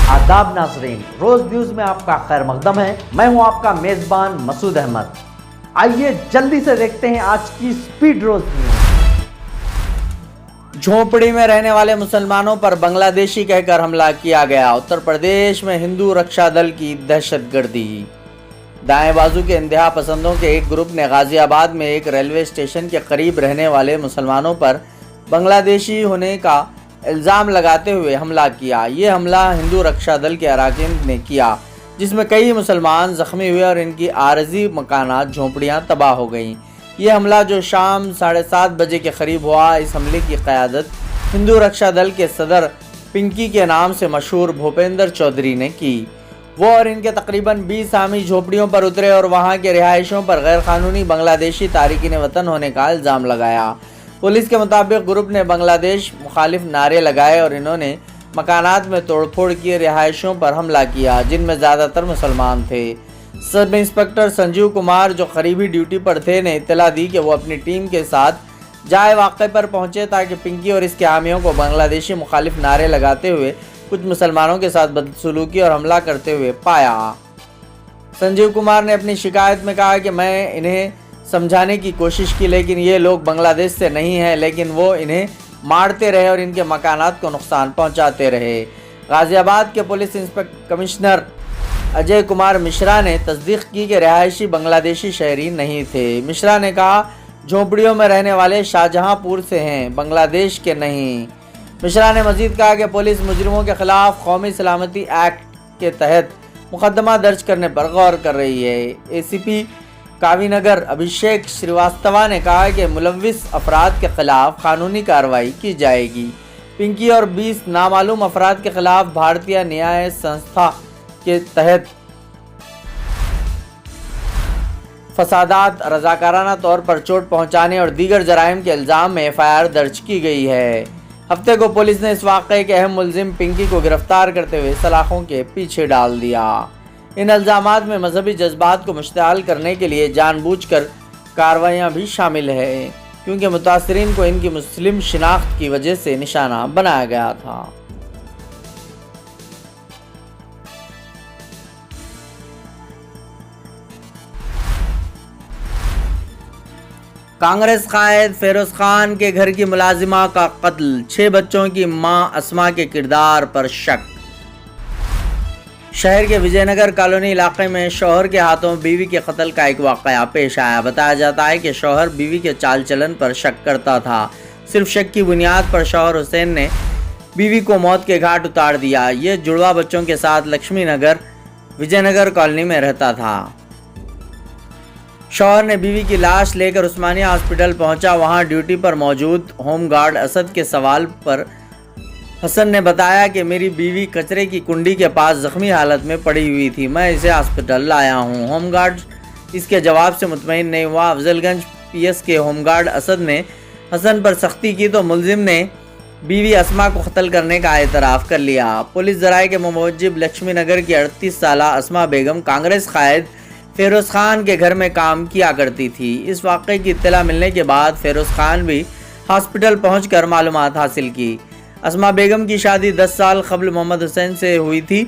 आदाब नाज़रीन, रोज न्यूज में आपका खैर मकदम है। मैं हूं आपका मेजबान मसूद अहमद। आइए जल्दी से देखते हैं आज की स्पीड रोज न्यूज। झोपड़ी में रहने वाले मुसलमानों पर बांग्लादेशी कहकर हमला किया गया। उत्तर प्रदेश में हिंदू रक्षा दल की दहशतगर्दी। दाएं बाजू के इंतहा पसंदों के एक ग्रुप ने गाजियाबाद में एक रेलवे स्टेशन के करीब रहने वाले मुसलमानों पर बांग्लादेशी होने का इल्ज़ाम लगाते हुए हमला किया। ये हमला हिंदू रक्षा दल के अरकान ने किया, जिसमें कई मुसलमान ज़ख्मी हुए और इनकी आरजी मकानात झोंपड़ियाँ तबाह हो गईं। ये हमला जो शाम 7:30 बजे के करीब हुआ, इस हमले की क़यादत हिंदू रक्षा दल के सदर पिंकी के नाम से मशहूर भूपेंद्र चौधरी ने की। वो और इनके तकरीबन 20 हामी झोपड़ियों पर उतरे और वहाँ के रिहायशों पर गैर कानूनी बांग्लादेशी तारिकीन वतन होने का इल्ज़ाम लगाया। पुलिस के मुताबिक ग्रुप ने बांग्लादेश मुखालिफ नारे लगाए और इन्होंने मकानात में तोड़फोड़ की, रिहायशों पर हमला किया, जिनमें ज़्यादातर मुसलमान थे। सब इंस्पेक्टर संजीव कुमार, जो करीबी ड्यूटी पर थे, ने इत्तला दी कि वो अपनी टीम के साथ जाए वाक़े पर पहुँचे ताकि पिंकी और इसके हामियों को बांग्लादेशी मुखालिफ नारे लगाते हुए कुछ मुसलमानों के साथ बदसलूकी और हमला करते हुए पाया। संजीव कुमार ने अपनी शिकायत में कहा कि मैं इन्हें समझाने की कोशिश की, लेकिन ये लोग बांग्लादेश से नहीं हैं, लेकिन वो इन्हें मारते रहे और इनके मकानात को नुकसान पहुंचाते रहे। गाज़ियाबाद के पुलिस कमिश्नर अजय कुमार मिश्रा ने तस्दीक की कि रिहायशी बांग्लादेशी शहरी नहीं थे। मिश्रा ने कहा, झोंपड़ियों में रहने वाले शाहजहांपुर से हैं, बांग्लादेश के नहीं। मिश्रा ने मजीद कहा कि पुलिस मुजरिमों के खिलाफ कौमी सलामती एक्ट के तहत मुकदमा दर्ज करने पर गौर कर रही है। ACP कावीनगर अभिषेक श्रीवास्तवा ने कहा कि मुलव्विस अफराद के खिलाफ कानूनी कार्रवाई की जाएगी। पिंकी और 20 नामालूम अफराद के खिलाफ भारतीय न्याय संस्था के तहत फसादात, रजाकाराना तौर पर चोट पहुंचाने और दीगर जराइम के इल्ज़ाम में FIR दर्ज की गई है। हफ्ते को पुलिस ने इस वाक़े के अहम मुलजिम पिंकी को गिरफ्तार करते हुए सलाखों के पीछे डाल दिया। इन इल्ज़ामात में मजहबी जज्बात को मुश्तआल करने के लिए जानबूझकर कार्रवाइयाँ भी शामिल है, क्योंकि मुतासरीन को इनकी मुस्लिम शिनाख्त की वजह से निशाना बनाया गया था। कांग्रेस कायद फेरोज खान के घर की मुलाजिमा का कत्ल, 6 बच्चों की मां अस्मा के किरदार पर शक। शहर के विजयनगर कॉलोनी इलाके में शौहर के हाथों बीवी के कत्ल का एक वाक़या पेश आया। बताया जाता है कि शौहर बीवी के चाल चलन पर शक करता था। सिर्फ शक की बुनियाद पर शौहर हुसैन ने बीवी को मौत के घाट उतार दिया। ये जुड़वा बच्चों के साथ लक्ष्मी नगर विजयनगर कॉलोनी में रहता था। शौहर ने बीवी की लाश लेकर उस्मानिया हॉस्पिटल पहुंचा। वहां ड्यूटी पर मौजूद होमगार्ड असद के सवाल पर हसन ने बताया कि मेरी बीवी कचरे की कुंडी के पास जख्मी हालत में पड़ी हुई थी, मैं इसे हॉस्पिटल लाया हूं। होमगार्ड इसके जवाब से मुतमईन नहीं हुआ। अफजलगंज PS के होमगार्ड असद ने हसन पर सख्ती की तो मुलजिम ने बीवी अस्मा को कत्ल करने का एतराफ़ कर लिया। पुलिस ज़राए के मुवज्जिब लक्ष्मी नगर की 38 साला अस्मा बेगम कांग्रेस कायद फेरोज खान के घर में काम किया करती थी। इस वाक़े की इत्तला मिलने के बाद फेरोज खान भी हॉस्पिटल पहुंचकर मालूमात हासिल की। अस्मा बेगम की शादी 10 साल कबल मोहम्मद हुसैन से हुई थी।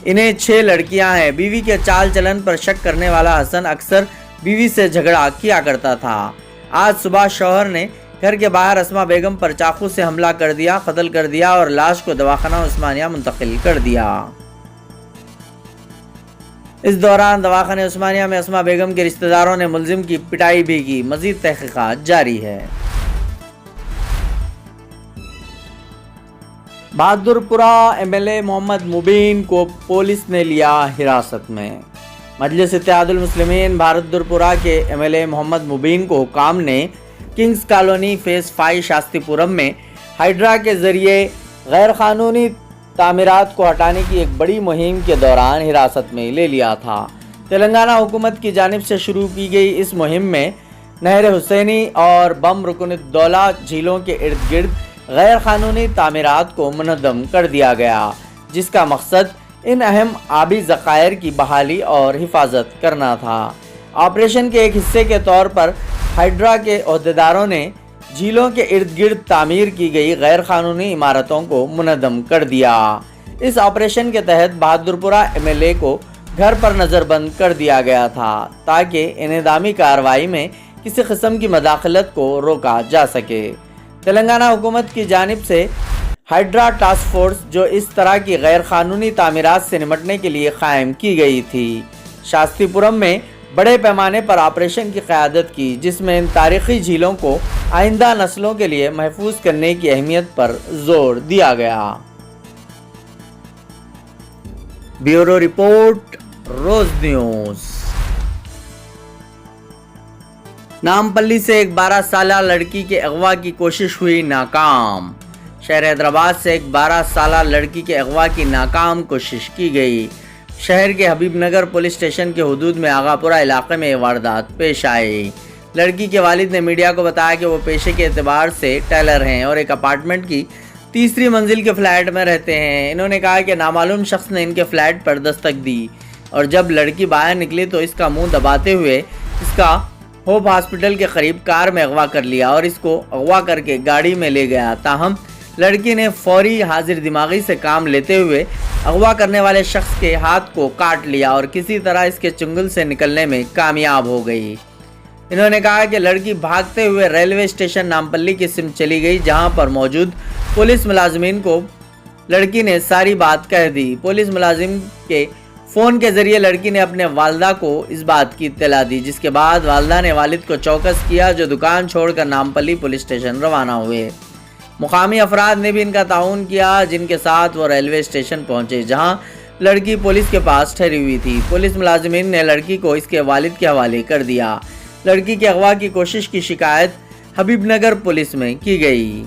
इन्हें 6 लड़कियां हैं। बीवी के चाल चलन पर शक करने वाला हसन अक्सर बीवी से झगड़ा किया करता था। आज सुबह शौहर ने घर के बाहर अस्मा बेगम पर चाकू से हमला कर दिया, कत्ल कर दिया और लाश को दवाखाना उस्मानिया मुंतकिल कर दिया। इस दौरान दवाखाने उस्मानिया में अस्मा बेगम के रिश्तेदारों ने मुलजिम की पिटाई भी की। मजीद तहकीकात जारी है। बहादुरपुरा MLA मोहम्मद मुबीन को पुलिस ने लिया हिरासत में। मजलिस इत्तेहादुल मुस्लिमीन बहादुरपुरा के MLA मोहम्मद मुबीन को हुकाम ने किंग्स कॉलोनी फेज़ 5 शास्त्रीपुरम में हाइड्रा के ज़रिए गैर कानूनी तामीरात को हटाने की एक बड़ी मुहिम के दौरान हिरासत में ले लिया था। तेलंगाना हुकूमत की जानिब से शुरू की गई इस मुहिम में नहर हुसैनी और बम रुकनुद्दौला झीलों के इर्द गिर्द गैर कानूनी तामीरात को मुनज़्ज़म कर दिया गया, जिसका मकसद इन अहम आबी ज़खायर की बहाली और हिफाजत करना था। ऑपरेशन के एक हिस्से के तौर पर हाइड्रा के अहदेदारों ने झीलों के इर्द गिर्द तामीर की गई गैर कानूनी इमारतों को मुनज़्ज़म कर दिया। इस ऑपरेशन के तहत बहादुरपुरा एमएलए को घर पर नज़रबंद कर दिया गया था ताकि इनेदामी कार्रवाई में किसी किस्म की मदाखलत को रोका जा सके। तेलंगाना हुकूमत की जानिब से हाइड्रा टास्क फोर्स जो इस तरह की गैर कानूनी तामीरात से निपटने के लिए कायम की गई थी, शास्त्रीपुरम में बड़े पैमाने पर ऑपरेशन की क़यादत की, जिसमें इन तारीख़ी झीलों को आइंदा नस्लों के लिए महफूज करने की अहमियत पर जोर दिया गया। ब्यूरो रिपोर्ट, रोज न्यूज़। नामपल्ली से एक 12 साला लड़की के अगवा की कोशिश हुई नाकाम। शहर हैदराबाद से एक 12 साला लड़की के अगवा की नाकाम कोशिश की गई। शहर के हबीबनगर पुलिस स्टेशन के हुदूद में आगापुरा इलाके में ये वारदात पेश आई। लड़की के वालिद ने मीडिया को बताया कि वो पेशे के एतबार से टेलर हैं और एक अपार्टमेंट की तीसरी मंजिल के फ्लैट में रहते हैं। इन्होंने कहा कि नामालूम शख्स ने इनके फ्लैट पर दस्तक दी और जब लड़की बाहर निकली तो इसका मुंह दबाते हुए इसका होप हॉस्पिटल के करीब कार में अगवा कर लिया और इसको अगवा करके गाड़ी में ले गया। ताहम लड़की ने फौरी हाजिर दिमागी से काम लेते हुए अगवा करने वाले शख्स के हाथ को काट लिया और किसी तरह इसके चुंगल से निकलने में कामयाब हो गई। इन्होंने कहा कि लड़की भागते हुए रेलवे स्टेशन नामपल्ली की सिम चली गई, जहां पर मौजूद पुलिस मुलाजिमीन को लड़की ने सारी बात कह दी। पुलिस मुलाजिम के फ़ोन के ज़रिए लड़की ने अपने वालदा को इस बात की इत्तला दी, जिसके बाद वालदा ने वालिद को चौकस किया, जो दुकान छोड़कर नामपल्ली पुलिस स्टेशन रवाना हुए। मुकामी अफराद ने भी इनका ताउन किया, जिनके साथ वो रेलवे स्टेशन पहुंचे, जहां लड़की पुलिस के पास ठहरी हुई थी। पुलिस मुलाजिमीन ने लड़की को इसके वालिद के हवाले कर दिया। लड़की के अगवा की कोशिश की शिकायत हबीबनगर पुलिस में की गई।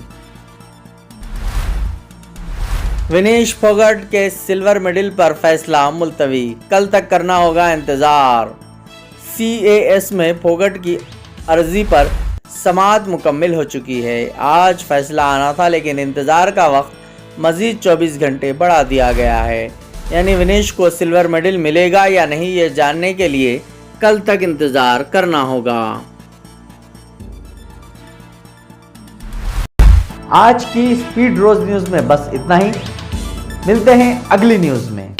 विनेश फोगट के सिल्वर मेडल पर फैसला मुलतवी, कल तक करना होगा इंतज़ार। CAS में फोगट की अर्जी पर समाअत मुकम्मिल हो चुकी है। आज फैसला आना था, लेकिन इंतज़ार का वक्त मज़ीद 24 घंटे बढ़ा दिया गया है। यानी विनेश को सिल्वर मेडल मिलेगा या नहीं, ये जानने के लिए कल तक इंतज़ार करना होगा। आज की स्पीड रोज न्यूज़ में बस इतना ही। मिलते हैं अगली न्यूज़ में।